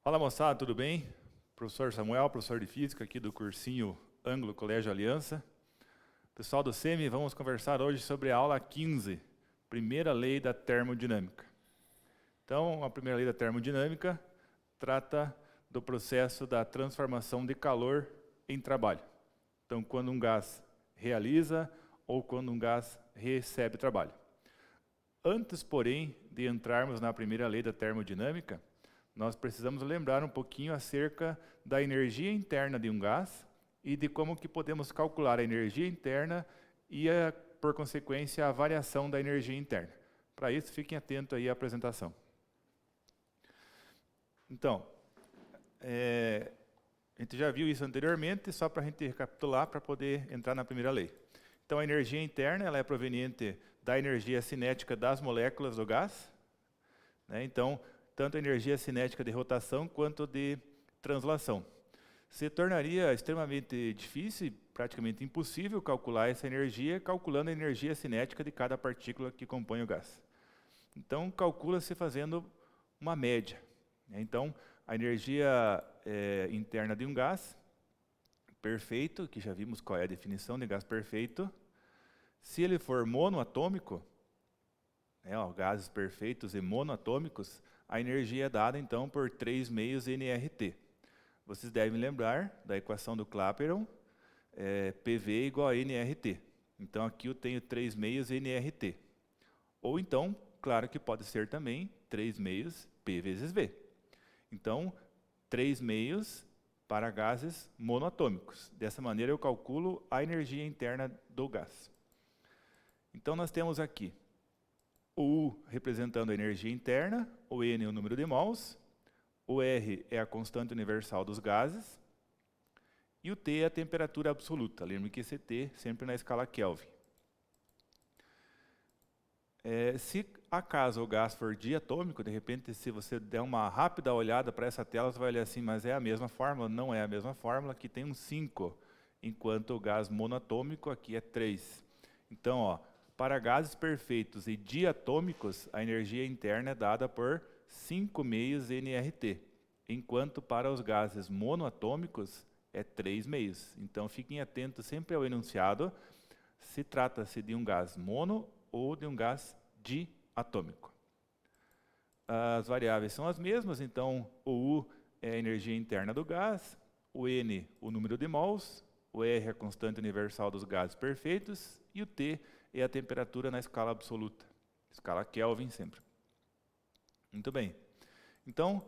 Fala moçada, tudo bem? Professor Samuel, professor de Física aqui do cursinho Ângulo Colégio Aliança. Pessoal do SEMI, vamos conversar hoje sobre a aula 15, primeira lei da termodinâmica. Então, a primeira lei da termodinâmica trata do processo da transformação de calor em trabalho. Então, quando um gás realiza ou quando um gás recebe trabalho. Antes, porém, de entrarmos na primeira lei da termodinâmica, nós precisamos lembrar um pouquinho acerca da energia interna de um gás e de como que podemos calcular a energia interna e, por consequência, a variação da energia interna. Para isso, fiquem atentos aí à apresentação. Então, a gente já viu isso anteriormente, só para a gente recapitular, para poder entrar na primeira lei. Então, a energia interna ela é proveniente da energia cinética das moléculas do gás, né? Então, tanto a energia cinética de rotação quanto de translação. Se tornaria extremamente difícil, praticamente impossível, calcular essa energia calculando a energia cinética de cada partícula que compõe o gás. Então, calcula-se fazendo uma média. Então, a energia interna de um gás perfeito, que já vimos qual é a definição de gás perfeito, se ele for monoatômico, gases perfeitos e monoatômicos, a energia é dada então por 3 meios nRT. Vocês devem lembrar da equação do Clapeyron, PV igual a nRT. Então aqui eu tenho 3 meios nRT. Ou então, claro que pode ser também 3 meios P vezes V. Então, 3 meios para gases monoatômicos. Dessa maneira eu calculo a energia interna do gás. Então nós temos aqui o U representando a energia interna, o N é o número de mols, o R é a constante universal dos gases, e o T é a temperatura absoluta. Lembre que esse T sempre na escala Kelvin. Se acaso o gás for diatômico, de repente, se você der uma rápida olhada para essa tela, você vai olhar assim, mas é a mesma fórmula? Não é a mesma fórmula, aqui tem um 5, enquanto o gás monoatômico aqui é 3. Então, ó, para gases perfeitos e diatômicos, a energia interna é dada por 5 meios nRT, enquanto para os gases monoatômicos é 3 meios. Então, fiquem atentos sempre ao enunciado, se trata-se de um gás mono ou de um gás diatômico. As variáveis são as mesmas, então o U é a energia interna do gás, o N o número de mols, o R é a constante universal dos gases perfeitos e o T é a temperatura na escala absoluta, escala Kelvin sempre. Muito bem. Então,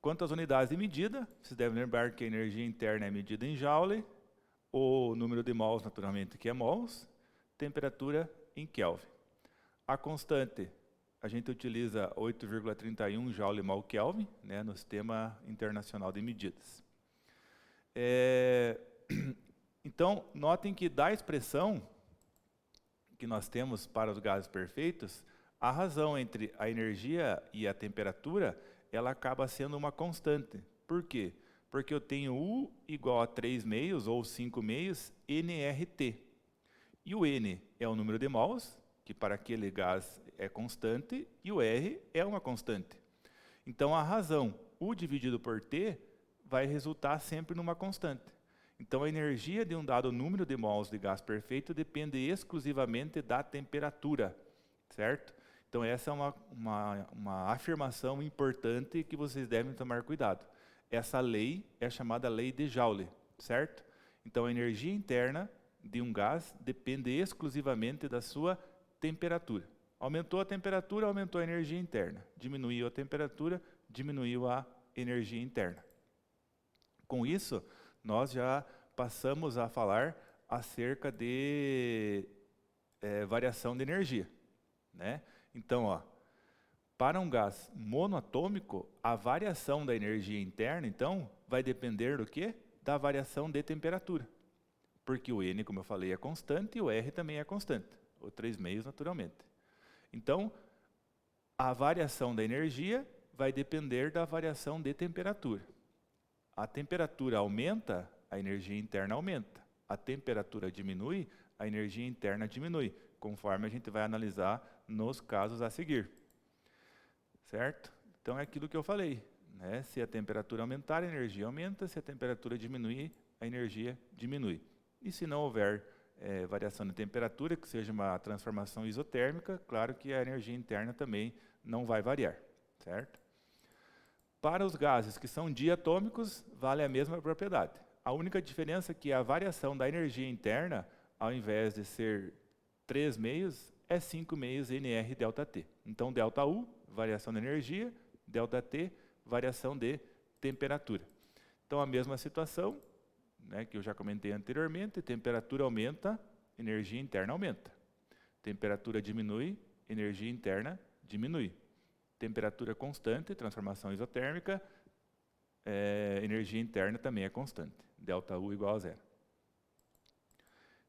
quanto às unidades de medida, vocês devem lembrar que a energia interna é medida em Joule, o número de mols, naturalmente, que é mols, temperatura em Kelvin. A constante, a gente utiliza 8,31 Joule mol Kelvin, né, no Sistema Internacional de Medidas. Então, notem que da expressão que nós temos para os gases perfeitos, a razão entre a energia e a temperatura, ela acaba sendo uma constante. Por quê? Porque eu tenho U igual a 3 meios ou 5 meios nRT. E o N é o número de mols, que para aquele gás é constante, e o R é uma constante. Então a razão U dividido por T vai resultar sempre numa constante. Então a energia de um dado número de mols de gás perfeito depende exclusivamente da temperatura, certo? Então essa é uma afirmação importante que vocês devem tomar cuidado. Essa lei é chamada lei de Joule, certo? Então a energia interna de um gás depende exclusivamente da sua temperatura. Aumentou a temperatura, aumentou a energia interna. Diminuiu a temperatura, diminuiu a energia interna. Com isso, nós já passamos a falar acerca de variação de energia, né? Então, ó, para um gás monoatômico, a variação da energia interna, então, vai depender do quê? Da variação de temperatura. Porque o N, como eu falei, é constante e o R também é constante, ou 3 meios naturalmente. Então, a variação da energia vai depender da variação de temperatura. A temperatura aumenta, a energia interna aumenta. A temperatura diminui, a energia interna diminui, conforme a gente vai analisar nos casos a seguir. Certo? Então é aquilo que eu falei, né? Se a temperatura aumentar, a energia aumenta. Se a temperatura diminuir, a energia diminui. E se não houver variação de temperatura, que seja uma transformação isotérmica, claro que a energia interna também não vai variar, certo? Para os gases que são diatômicos, vale a mesma propriedade. A única diferença é que a variação da energia interna, ao invés de ser 3 meios, é 5 meios nr ΔT. Então, ΔU, variação de energia, ΔT, variação de temperatura. Então, a mesma situação, né, que eu já comentei anteriormente, temperatura aumenta, energia interna aumenta. Temperatura diminui, energia interna diminui. Temperatura constante, transformação isotérmica, energia interna também é constante. ΔU igual a zero.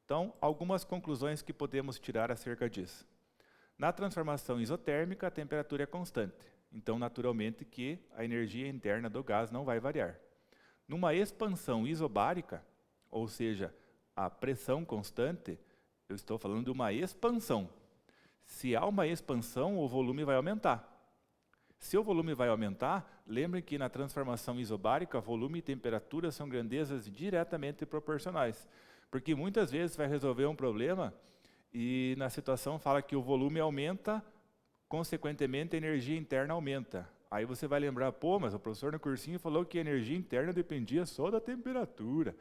Então, algumas conclusões que podemos tirar acerca disso. Na transformação isotérmica, a temperatura é constante. Então, naturalmente, que a energia interna do gás não vai variar. Numa expansão isobárica, ou seja, a pressão constante, eu estou falando de uma expansão. Se há uma expansão, o volume vai aumentar. Se o volume vai aumentar, lembrem que na transformação isobárica, volume e temperatura são grandezas diretamente proporcionais. Porque muitas vezes vai resolver um problema e na situação fala que o volume aumenta, consequentemente a energia interna aumenta. Aí você vai lembrar, pô, mas o professor no cursinho falou que a energia interna dependia só da temperatura.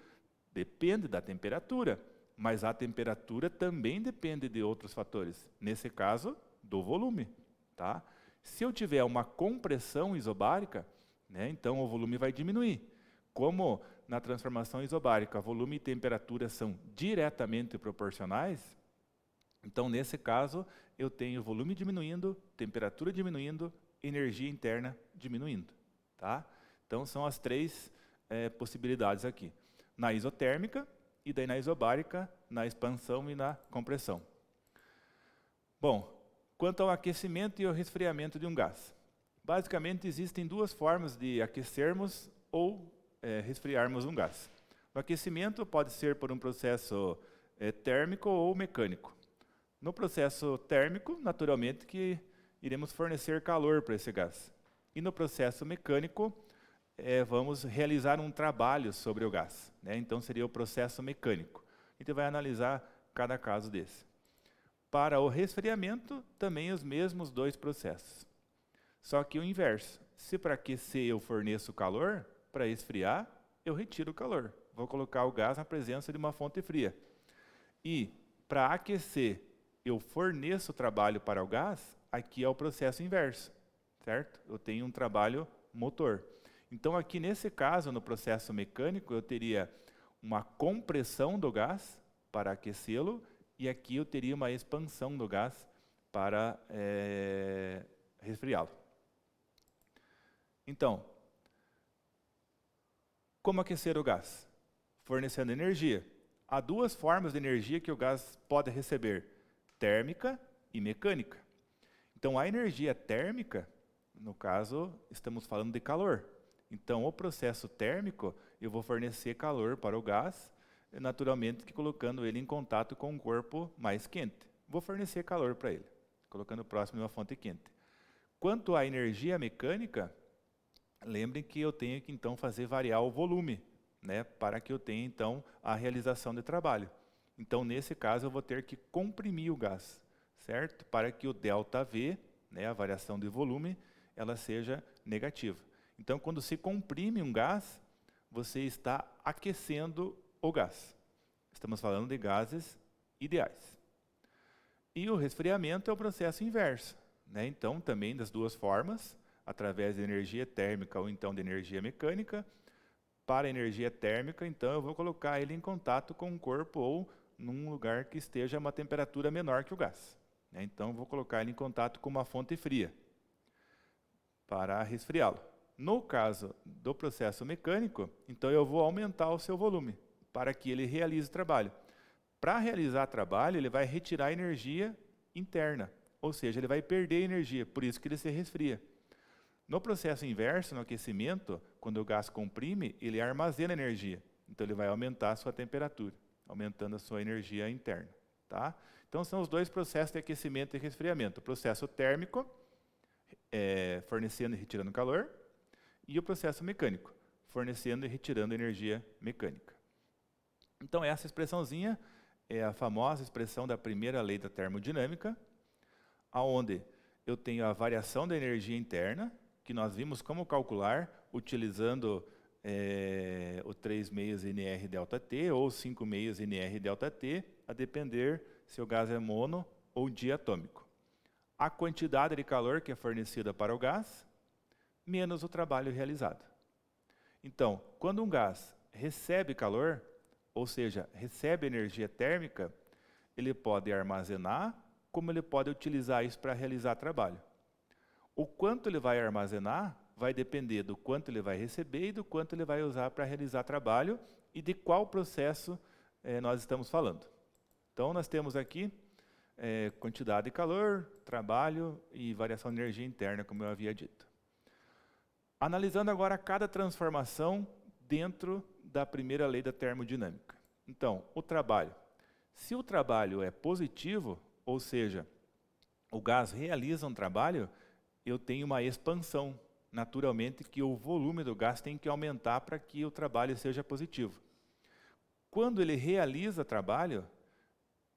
Depende da temperatura, mas a temperatura também depende de outros fatores. Nesse caso, do volume, tá? Se eu tiver uma compressão isobárica, né, então o volume vai diminuir. Como na transformação isobárica, volume e temperatura são diretamente proporcionais, então nesse caso eu tenho volume diminuindo, temperatura diminuindo, energia interna diminuindo. Tá? Então são as três possibilidades aqui. Na isotérmica e daí na isobárica, na expansão e na compressão. Bom, quanto ao aquecimento e ao resfriamento de um gás. Basicamente, existem duas formas de aquecermos ou resfriarmos um gás. O aquecimento pode ser por um processo térmico ou mecânico. No processo térmico, naturalmente, que iremos fornecer calor para esse gás. E no processo mecânico, vamos realizar um trabalho sobre o gás, né? Então, seria o processo mecânico. A gente vai analisar cada caso desse. Para o resfriamento, também os mesmos dois processos. Só que o inverso. Se para aquecer eu forneço calor, para esfriar, eu retiro o calor. Vou colocar o gás na presença de uma fonte fria. E para aquecer, eu forneço trabalho para o gás, aqui é o processo inverso, certo? Eu tenho um trabalho motor. Então, aqui nesse caso, no processo mecânico, eu teria uma compressão do gás para aquecê-lo, e aqui eu teria uma expansão do gás para resfriá-lo. Então, como aquecer o gás? Fornecendo energia. Há duas formas de energia que o gás pode receber, térmica e mecânica. Então, a energia térmica, no caso, estamos falando de calor. Então, o processo térmico, eu vou fornecer calor para o gás, naturalmente que colocando ele em contato com um corpo mais quente. Vou fornecer calor para ele, colocando próximo de uma fonte quente. Quanto à energia mecânica, lembrem que eu tenho que então fazer variar o volume, né, para que eu tenha então a realização de trabalho. Então, nesse caso, eu vou ter que comprimir o gás, certo? Para que o ΔV, né, a variação de volume, ela seja negativa. Então, quando se comprime um gás, você está aquecendo o gás. Estamos falando de gases ideais. E o resfriamento é o processo inverso, né? Então, também das duas formas, através de energia térmica ou então de energia mecânica. Para a energia térmica, então, eu vou colocar ele em contato com um corpo ou num lugar que esteja a uma temperatura menor que o gás, né? Então, eu vou colocar ele em contato com uma fonte fria para resfriá-lo. No caso do processo mecânico, então eu vou aumentar o seu volume para que ele realize o trabalho. Para realizar trabalho, ele vai retirar energia interna, ou seja, ele vai perder energia, por isso que ele se resfria. No processo inverso, no aquecimento, quando o gás comprime, ele armazena energia, então ele vai aumentar a sua temperatura, aumentando a sua energia interna. Tá? Então são os dois processos de aquecimento e resfriamento. O processo térmico, fornecendo e retirando calor, e o processo mecânico, fornecendo e retirando energia mecânica. Então essa expressãozinha é a famosa expressão da primeira lei da termodinâmica, aonde eu tenho a variação da energia interna, que nós vimos como calcular utilizando o 3 meios NR delta T ou 5 meios NR delta T, a depender se o gás é mono ou diatômico. A quantidade de calor que é fornecida para o gás, menos o trabalho realizado. Então, quando um gás recebe calor, ou seja, recebe energia térmica, ele pode armazenar, como ele pode utilizar isso para realizar trabalho. O quanto ele vai armazenar vai depender do quanto ele vai receber e do quanto ele vai usar para realizar trabalho e de qual processo nós estamos falando. Então, nós temos aqui quantidade de calor, trabalho e variação de energia interna, como eu havia dito. Analisando agora cada transformação dentro da primeira lei da termodinâmica. Então, o trabalho. Se o trabalho é positivo, ou seja, o gás realiza um trabalho, eu tenho uma expansão. Naturalmente que o volume do gás tem que aumentar para que o trabalho seja positivo. Quando ele realiza trabalho,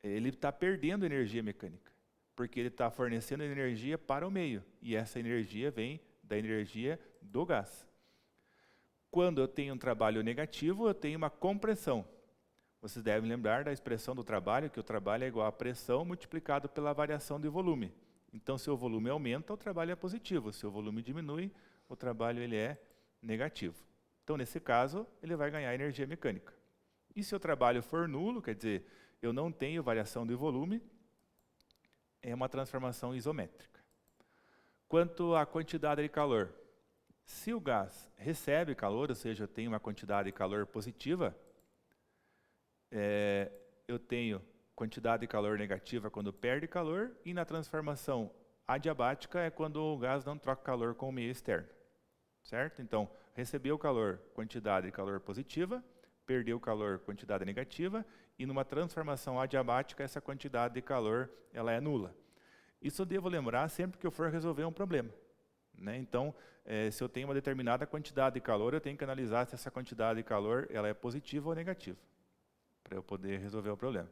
ele está perdendo energia mecânica, porque ele está fornecendo energia para o meio, e essa energia vem da energia do gás. Quando eu tenho um trabalho negativo, eu tenho uma compressão. Vocês devem lembrar da expressão do trabalho, que o trabalho é igual a pressão multiplicado pela variação de volume. Então, se o volume aumenta, o trabalho é positivo. Se o volume diminui, o trabalho ele é negativo. Então, nesse caso, ele vai ganhar energia mecânica. E se o trabalho for nulo, quer dizer, eu não tenho variação de volume, é uma transformação isométrica. Quanto à quantidade de calor, se o gás recebe calor, ou seja, eu tenho uma quantidade de calor positiva, eu tenho quantidade de calor negativa quando perde calor, e na transformação adiabática é quando o gás não troca calor com o meio externo. Certo? Então, recebeu calor, quantidade de calor positiva, perdeu calor, quantidade negativa, e numa transformação adiabática, essa quantidade de calor ela é nula. Isso eu devo lembrar sempre que eu for resolver um problema. Né? Então, se eu tenho uma determinada quantidade de calor, eu tenho que analisar se essa quantidade de calor ela é positiva ou negativa, para eu poder resolver o problema.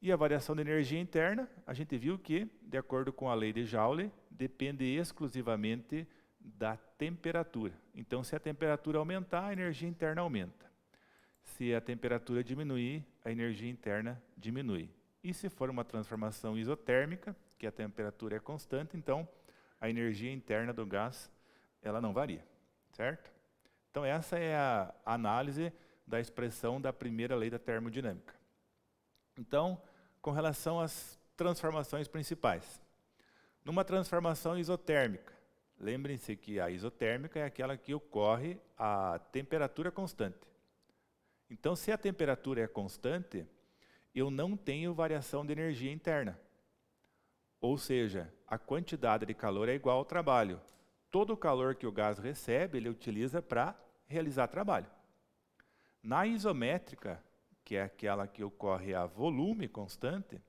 E a variação de energia interna, a gente viu que, de acordo com a lei de Joule, depende exclusivamente da temperatura. Então, se a temperatura aumentar, a energia interna aumenta. Se a temperatura diminuir, a energia interna diminui. E se for uma transformação isotérmica, que a temperatura é constante, então a energia interna do gás ela não varia, certo? Então essa é a análise da expressão da primeira lei da termodinâmica. Então, com relação às transformações principais. Numa transformação isotérmica, lembrem-se que a isotérmica é aquela que ocorre a temperatura constante. Então, se a temperatura é constante, eu não tenho variação de energia interna. Ou seja, a quantidade de calor é igual ao trabalho. Todo o calor que o gás recebe, ele utiliza para realizar trabalho. Na isométrica, que é aquela que ocorre a volume constante,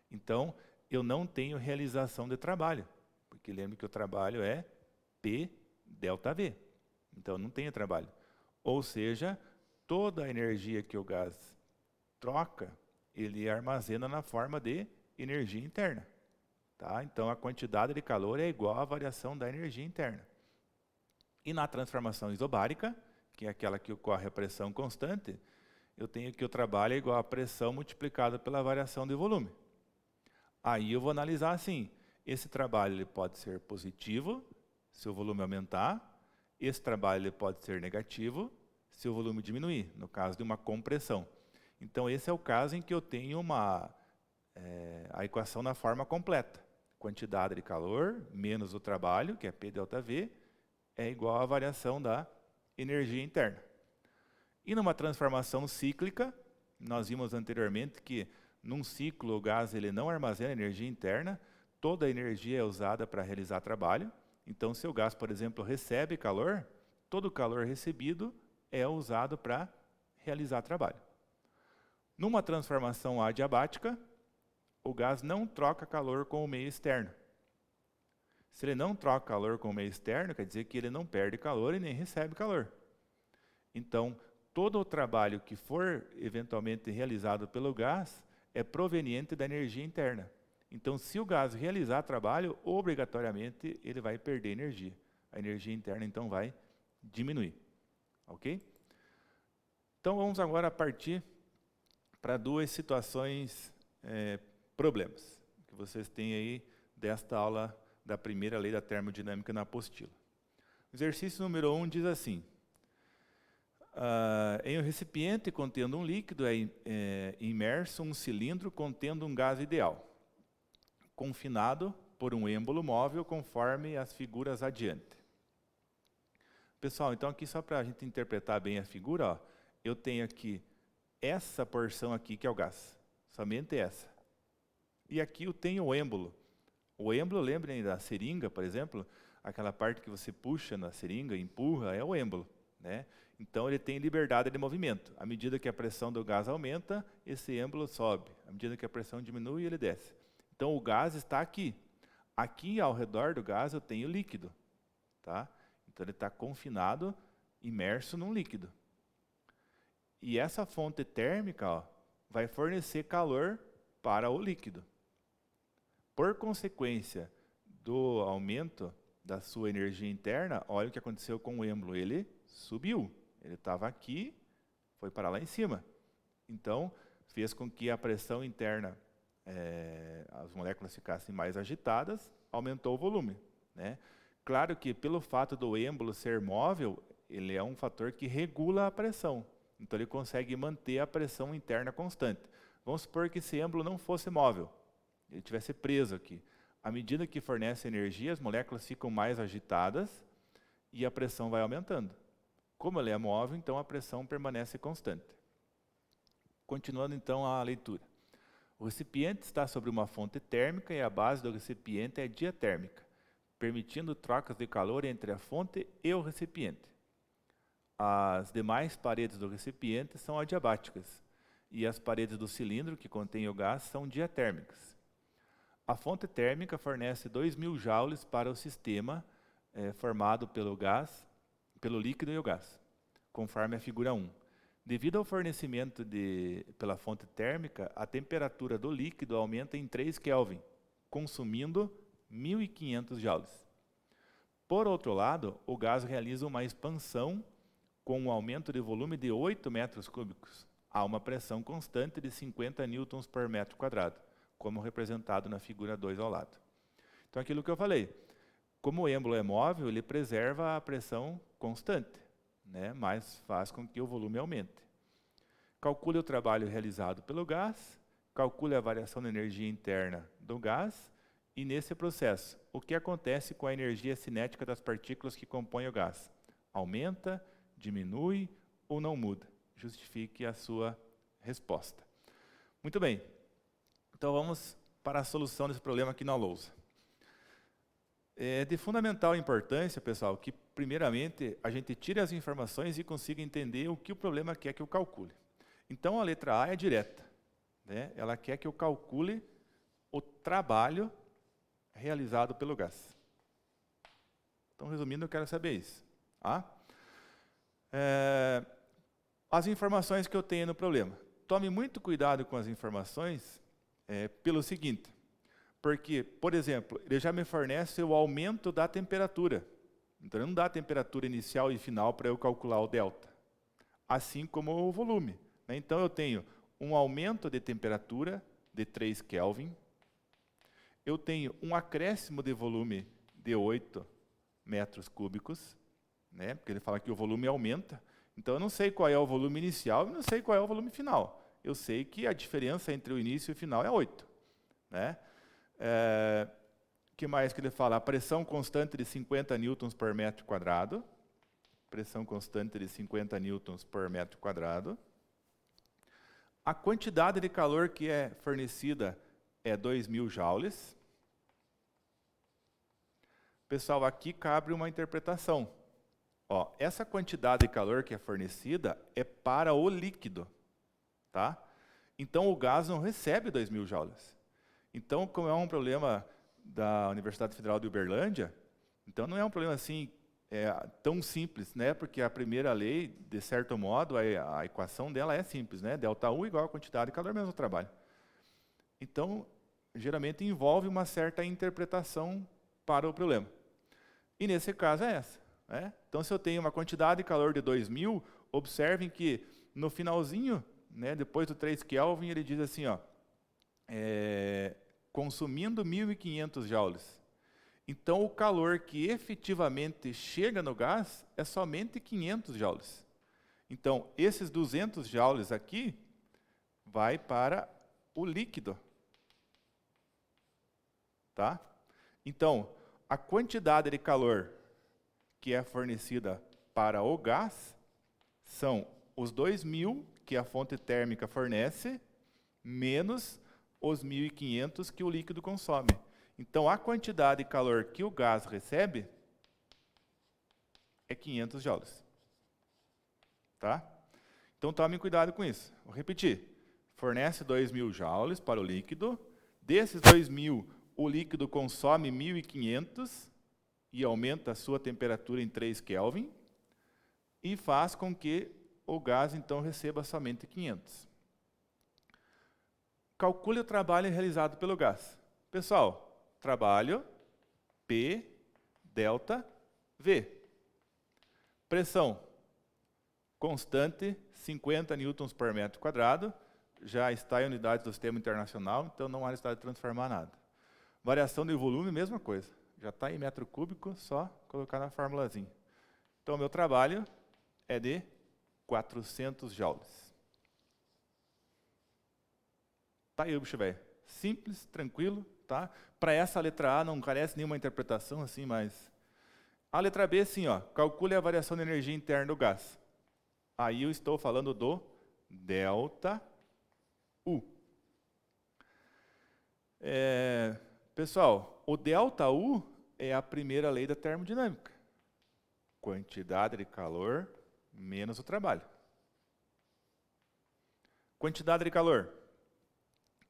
então eu não tenho realização de trabalho, porque lembre que o trabalho é P delta V. Então não tenho trabalho. Ou seja, toda a energia que o gás troca, ele armazena na forma de energia interna. Tá? Então a quantidade de calor é igual à variação da energia interna. E na transformação isobárica, que é aquela que ocorre a pressão constante, eu tenho que o trabalho é igual à pressão multiplicada pela variação de volume. Aí eu vou analisar assim, esse trabalho ele pode ser positivo, se o volume aumentar, esse trabalho ele pode ser negativo, se o volume diminuir, no caso de uma compressão. Então esse é o caso em que eu tenho a equação na forma completa. Quantidade de calor menos o trabalho, que é P delta V, é igual à variação da energia interna. E numa transformação cíclica, nós vimos anteriormente que num ciclo o gás ele não armazena energia interna, toda a energia é usada para realizar trabalho. Então, se o gás, por exemplo, recebe calor, todo o calor recebido é usado para realizar trabalho. Numa transformação adiabática, o gás não troca calor com o meio externo. Se ele não troca calor com o meio externo, quer dizer que ele não perde calor e nem recebe calor. Então, todo o trabalho que for eventualmente realizado pelo gás é proveniente da energia interna. Então, se o gás realizar trabalho, obrigatoriamente ele vai perder energia. A energia interna, então, vai diminuir. Ok? Então, vamos agora partir para duas situações, problemas, que vocês têm aí desta aula da primeira lei da termodinâmica na apostila. O exercício número 1 diz assim: em um recipiente contendo um líquido é imerso um cilindro contendo um gás ideal, confinado por um êmbolo móvel conforme as figuras adiante. Pessoal, então aqui só para a gente interpretar bem a figura, ó, eu tenho aqui essa porção aqui que é o gás, somente essa. E aqui eu tenho o êmbolo. O êmbolo, lembrem da seringa, por exemplo, aquela parte que você puxa na seringa, empurra, é o êmbolo, né? Então ele tem liberdade de movimento. À medida que a pressão do gás aumenta, esse êmbolo sobe. À medida que a pressão diminui, ele desce. Então o gás está aqui. Aqui ao redor do gás eu tenho líquido, tá? Então ele está confinado, imerso num líquido. E essa fonte térmica, ó, vai fornecer calor para o líquido. Por consequência do aumento da sua energia interna, olha o que aconteceu com o êmbolo. Ele subiu. Ele estava aqui, foi para lá em cima. Então, fez com que a pressão interna, as moléculas ficassem mais agitadas, aumentou o volume, né? Claro que pelo fato do êmbolo ser móvel, ele é um fator que regula a pressão. Então ele consegue manter a pressão interna constante. Vamos supor que esse êmbolo não fosse móvel, ele estivesse preso aqui. À medida que fornece energia, as moléculas ficam mais agitadas e a pressão vai aumentando. Como ele é móvel, então a pressão permanece constante. Continuando então a leitura. O recipiente está sobre uma fonte térmica e a base do recipiente é diatérmica, permitindo trocas de calor entre a fonte e o recipiente. As demais paredes do recipiente são adiabáticas e as paredes do cilindro que contém o gás são diatérmicas. A fonte térmica fornece 2.000 joules para o sistema formado pelo líquido e o gás, conforme a figura 1. Devido ao fornecimento pela fonte térmica, a temperatura do líquido aumenta em 3 Kelvin, consumindo 1.500 joules. Por outro lado, o gás realiza uma expansão com um aumento de volume de 8 metros cúbicos, a uma pressão constante de 50 newtons por metro quadrado, como representado na figura 2 ao lado. Então, aquilo que eu falei, como o êmbolo é móvel, ele preserva a pressão constante, né? Mas faz com que o volume aumente. Calcule o trabalho realizado pelo gás, calcule a variação da energia interna do gás, e nesse processo, o que acontece com a energia cinética das partículas que compõem o gás? Aumenta, diminui ou não muda? Justifique a sua resposta. Muito bem. Então vamos para a solução desse problema aqui na lousa. É de fundamental importância, pessoal, que primeiramente a gente tire as informações e consiga entender o que o problema quer que eu calcule. Então a letra A é direta, né? Ela quer que eu calcule o trabalho realizado pelo gás. Então, resumindo, eu quero saber isso. As informações que eu tenho no problema. Tome muito cuidado com as informações pelo seguinte, porque, por exemplo, ele já me fornece o aumento da temperatura. Então, ele não dá a temperatura inicial e final para eu calcular o delta, assim como o volume, né? Então, eu tenho um aumento de temperatura de 3 Kelvin, eu tenho um acréscimo de volume de 8 metros cúbicos, né? Porque ele fala que o volume aumenta. Então, eu não sei qual é o volume inicial e não sei qual é o volume final. Eu sei que a diferença entre o início e o final é 8. Né? Que mais que ele fala? A pressão constante de 50 newtons por metro quadrado. Pressão constante de 50 newtons por metro quadrado. A quantidade de calor que é fornecida é 2.000 joules. Pessoal, aqui cabe uma interpretação. Ó, essa quantidade de calor que é fornecida é para o líquido, tá? Então, o gás não recebe 2.000 joules. Então, como é um problema da Universidade Federal de Uberlândia, então não é um problema assim tão simples, né? Porque a primeira lei, de certo modo, a equação dela é simples, né? ΔU igual a quantidade de calor menos o trabalho. Então, geralmente envolve uma certa interpretação para o problema. E nesse caso é essa, né? Então, se eu tenho uma quantidade de calor de 2.000, observem que no finalzinho, né, depois do 3 Kelvin, ele diz assim, ó, consumindo 1.500 joules. Então, o calor que efetivamente chega no gás é somente 500 joules. Então, esses 200 joules aqui vai para o líquido. Tá? Então, a quantidade de calor que é fornecida para o gás são os 2.000 que a fonte térmica fornece, menos os 1.500 que o líquido consome. Então, a quantidade de calor que o gás recebe é 500 joules. Tá? Então, tomem cuidado com isso. Vou repetir. Fornece 2.000 joules para o líquido. Desses 2.000, o líquido consome 1.500 e aumenta a sua temperatura em 3 Kelvin e faz com que o gás, então, receba somente 500. Calcule o trabalho realizado pelo gás. Pessoal, trabalho P delta V. Pressão constante, 50 newtons por metro quadrado, já está em unidades do sistema internacional, então não há necessidade de transformar nada. Variação de volume, mesma coisa. Já está em metro cúbico, só colocar na formulazinha. Então, o meu trabalho é de 400 joules. Tá aí o bicho velho. Simples, tranquilo, tá? Para essa letra A não carece nenhuma interpretação assim, mas... A letra B, sim, ó, calcule a variação de energia interna do gás. Aí eu estou falando do ΔU. Pessoal, o ΔU é a primeira lei da termodinâmica. Quantidade de calor menos o trabalho. Quantidade de calor,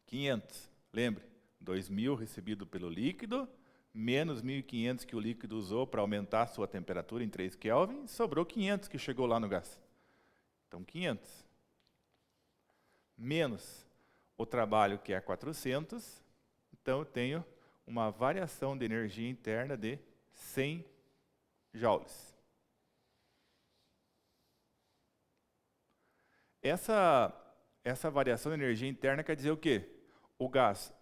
500. Lembre, 2.000 recebido pelo líquido, menos 1.500 que o líquido usou para aumentar a sua temperatura em 3 Kelvin, sobrou 500 que chegou lá no gás. Então, 500. Menos o trabalho, que é 400. Então, eu tenho uma variação de energia interna de 100 joules. Essa variação de energia interna quer dizer o quê? O gás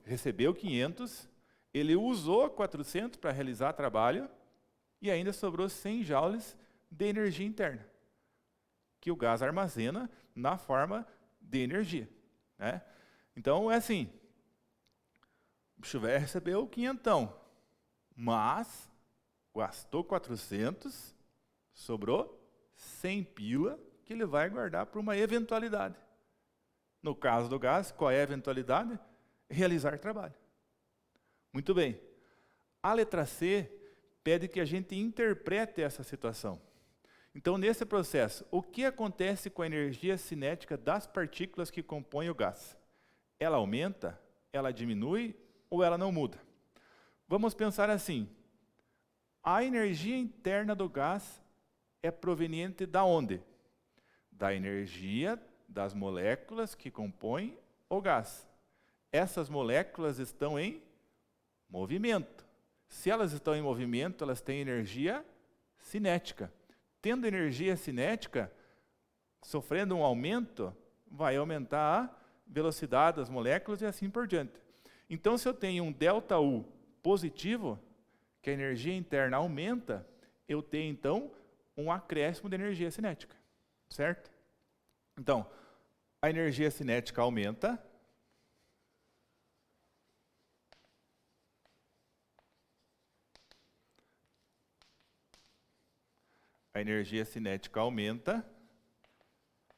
recebeu 500, ele usou 400 para realizar trabalho e ainda sobrou 100 joules de energia interna, que o gás armazena na forma de energia, né? Então, é assim, o bicho velho recebeu 500, mas gastou 400, sobrou 100 pila, que ele vai guardar para uma eventualidade. No caso do gás, qual é a eventualidade? Realizar trabalho. Muito bem. A letra C pede que a gente interprete essa situação. Então, nesse processo, o que acontece com a energia cinética das partículas que compõem o gás? Ela aumenta, ela diminui ou ela não muda? Vamos pensar assim. A energia interna do gás é proveniente da onde? Da energia das moléculas que compõem o gás. Essas moléculas estão em movimento. Se elas estão em movimento, elas têm energia cinética. Tendo energia cinética, sofrendo um aumento, vai aumentar a velocidade das moléculas e assim por diante. Então, se eu tenho um ΔU positivo, que a energia interna aumenta, eu tenho, então, um acréscimo de energia cinética. Certo? Então, a energia cinética aumenta. A energia cinética aumenta,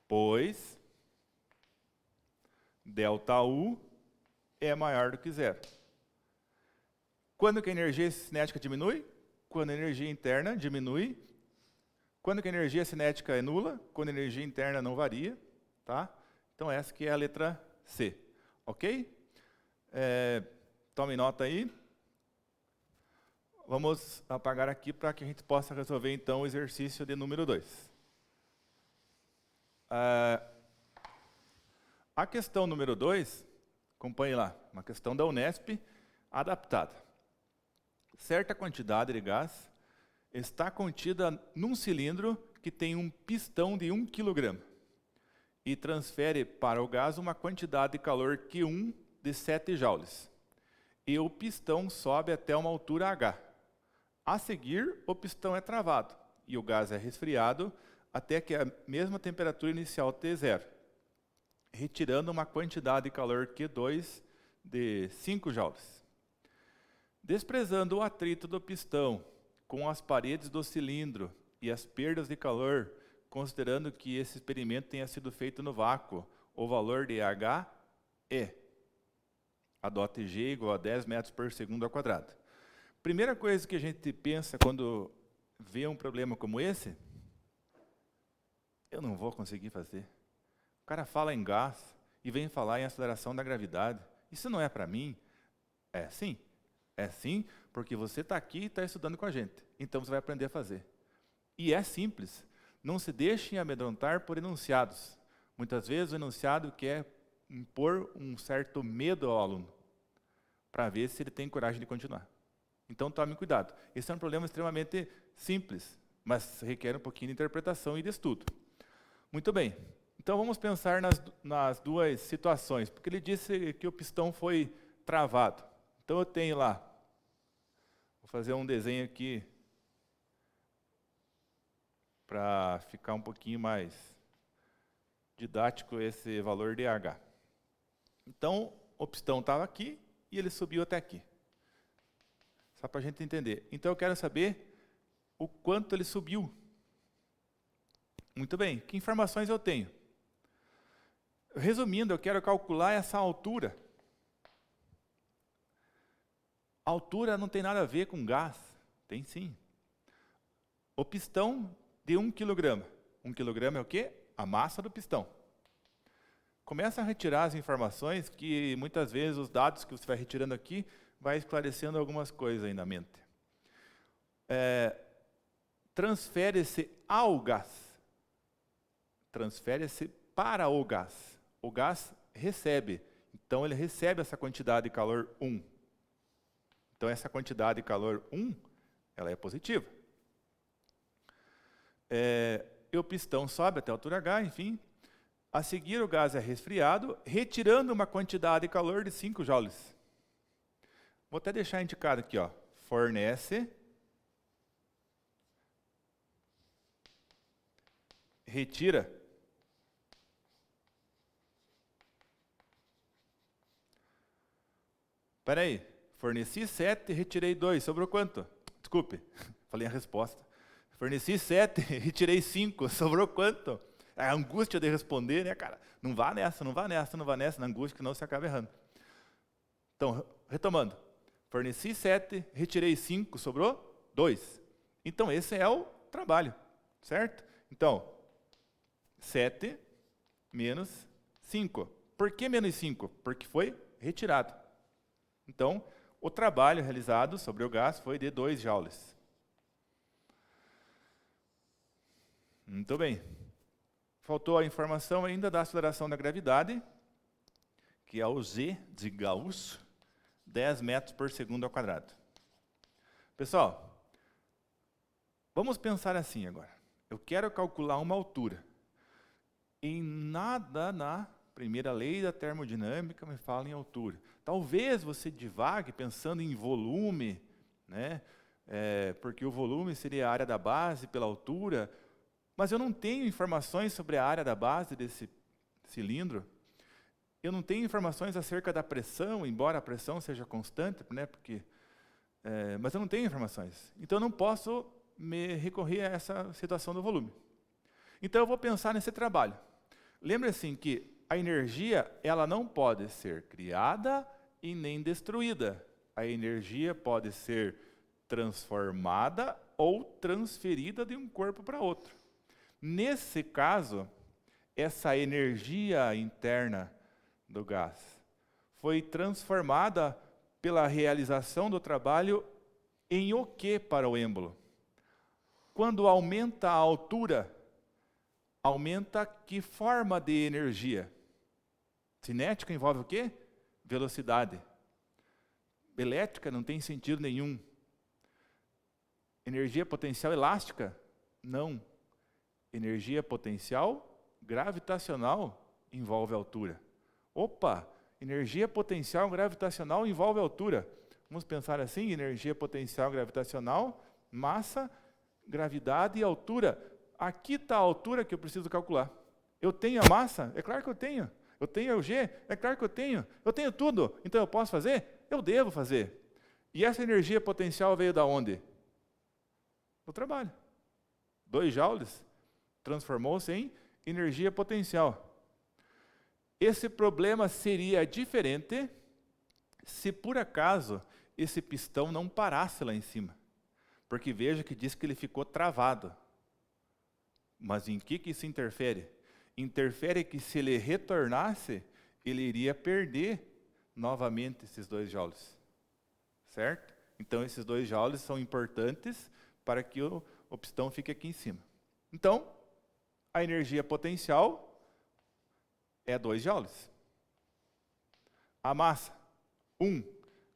pois ΔU é maior do que zero. Quando que a energia cinética diminui? Quando a energia interna diminui. Quando que a energia cinética é nula? Quando a energia interna não varia. Tá? Então, essa que é a letra C. Ok? Tome nota aí. Vamos apagar aqui para que a gente possa resolver, então, o exercício de número 2. A questão número 2, acompanhe lá, uma questão da Unesp adaptada. Certa quantidade de gás está contida num cilindro que tem um pistão de 1 kg e transfere para o gás uma quantidade de calor Q1 de 7 joules. E o pistão sobe até uma altura H. A seguir, o pistão é travado e o gás é resfriado até que a mesma temperatura inicial T0, retirando uma quantidade de calor Q2 de 5 joules. Desprezando o atrito do pistão com as paredes do cilindro e as perdas de calor, considerando que esse experimento tenha sido feito no vácuo, o valor de H é, adote G igual a 10 metros por segundo ao quadrado. Primeira coisa que a gente pensa quando vê um problema como esse, eu não vou conseguir fazer. O cara fala em gás e vem falar em aceleração da gravidade. Isso não é para mim. É sim. É sim, porque você está aqui e está estudando com a gente. Então você vai aprender a fazer. E é simples. Não se deixem amedrontar por enunciados. Muitas vezes o enunciado quer impor um certo medo ao aluno, para ver se ele tem coragem de continuar. Então tome cuidado. Esse é um problema extremamente simples, mas requer um pouquinho de interpretação e de estudo. Muito bem. Então vamos pensar nas duas situações, porque ele disse que o pistão foi travado. Então eu tenho lá, vou fazer um desenho aqui para ficar um pouquinho mais didático esse valor de H. Então o pistão estava aqui e ele subiu até aqui. Só para a gente entender. Então eu quero saber o quanto ele subiu. Muito bem, que informações eu tenho? Resumindo, eu quero calcular essa altura. A altura não tem nada a ver com gás. Tem sim. O pistão de 1 kg. 1 kg é o quê? A massa do pistão. Começa a retirar as informações que muitas vezes os dados que você vai retirando aqui vai esclarecendo algumas coisas aí na mente. Transfere-se ao gás. Transfere-se para o gás. O gás recebe. Então ele recebe essa quantidade de calor 1. Então essa quantidade de calor 1, ela é positiva. E o pistão sobe até a altura H, enfim. A seguir o gás é resfriado, retirando uma quantidade de calor de 5 joules. Vou até deixar indicado aqui, ó. Fornece, retira. Espera aí, forneci 7, retirei 2, sobrou quanto? Desculpe, falei a resposta. Forneci 7, retirei 5, sobrou quanto? É a angústia de responder, né, cara? Não vá nessa, não vá nessa, não vá nessa, na angústia que não se acaba errando. Então, retomando. Forneci 7, retirei 5, sobrou 2. Então, esse é o trabalho, certo? Então, 7 menos 5. Por que menos 5? Porque foi retirado. Então, o trabalho realizado sobre o gás foi de 2 joules. Muito bem. Faltou a informação ainda da aceleração da gravidade, que é o Z de Gauss, 10 metros por segundo ao quadrado. Pessoal, vamos pensar assim agora. Eu quero calcular uma altura. E nada na primeira lei da termodinâmica me fala em altura. Talvez você divague pensando em volume, né? Porque o volume seria a área da base pela altura, mas eu não tenho informações sobre a área da base desse cilindro. Eu não tenho informações acerca da pressão, embora a pressão seja constante, né? Mas eu não tenho informações. Então eu não posso me recorrer a essa situação do volume. Então eu vou pensar nesse trabalho. Lembre assim que a energia ela não pode ser criada e nem destruída. A energia pode ser transformada ou transferida de um corpo para outro. Nesse caso, essa energia interna do gás foi transformada pela realização do trabalho em o que para o êmbolo? Quando aumenta a altura, aumenta que forma de energia? Cinética envolve o quê? Velocidade. Elétrica não tem sentido nenhum. Energia potencial elástica? Não. Energia potencial gravitacional envolve altura. Opa! Energia potencial gravitacional envolve altura. Vamos pensar assim, energia potencial gravitacional, massa, gravidade e altura. Aqui está a altura que eu preciso calcular. Eu tenho a massa? É claro que eu tenho. Eu tenho o G? É claro que eu tenho. Eu tenho tudo. Então eu posso fazer? Eu devo fazer. E essa energia potencial veio da onde? Do trabalho. 2 joules transformou-se em energia potencial. Esse problema seria diferente se por acaso esse pistão não parasse lá em cima. Porque veja que diz que ele ficou travado. Mas em que isso interfere? Interfere que se ele retornasse, ele iria perder novamente esses 2 joules. Certo? Então esses 2 joules são importantes para que o pistão fique aqui em cima. Então, a energia potencial é 2 joules. A massa, 1.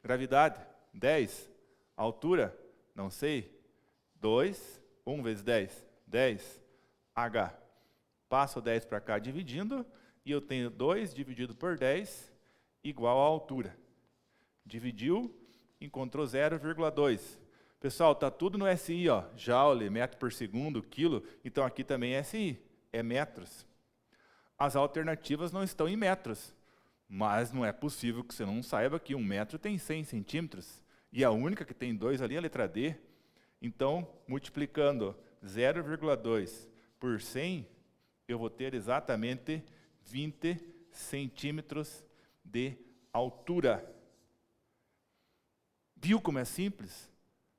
Gravidade, 10. Altura, não sei, 2. 1 vezes 10, 10. H. Passo 10 para cá dividindo, e eu tenho 2 dividido por 10 igual à altura. Dividiu, encontrou 0,2. Pessoal, está tudo no SI, ó, joule, metro por segundo, quilo, então aqui também é SI, é metros. As alternativas não estão em metros, mas não é possível que você não saiba que 1 metro tem 100 centímetros, e a única que tem 2 ali é a letra D. Então, multiplicando 0,2 por 100, eu vou ter exatamente 20 centímetros de altura. Viu como é simples?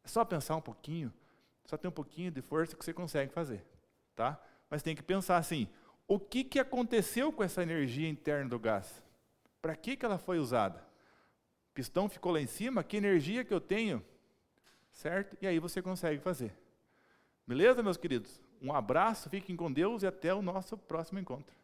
É só pensar um pouquinho, só tem um pouquinho de força que você consegue fazer, tá? Mas tem que pensar assim, o que aconteceu com essa energia interna do gás? Para que ela foi usada? O pistão ficou lá em cima, que energia que eu tenho? Certo? E aí você consegue fazer. Beleza, meus queridos? Um abraço, fiquem com Deus e até o nosso próximo encontro.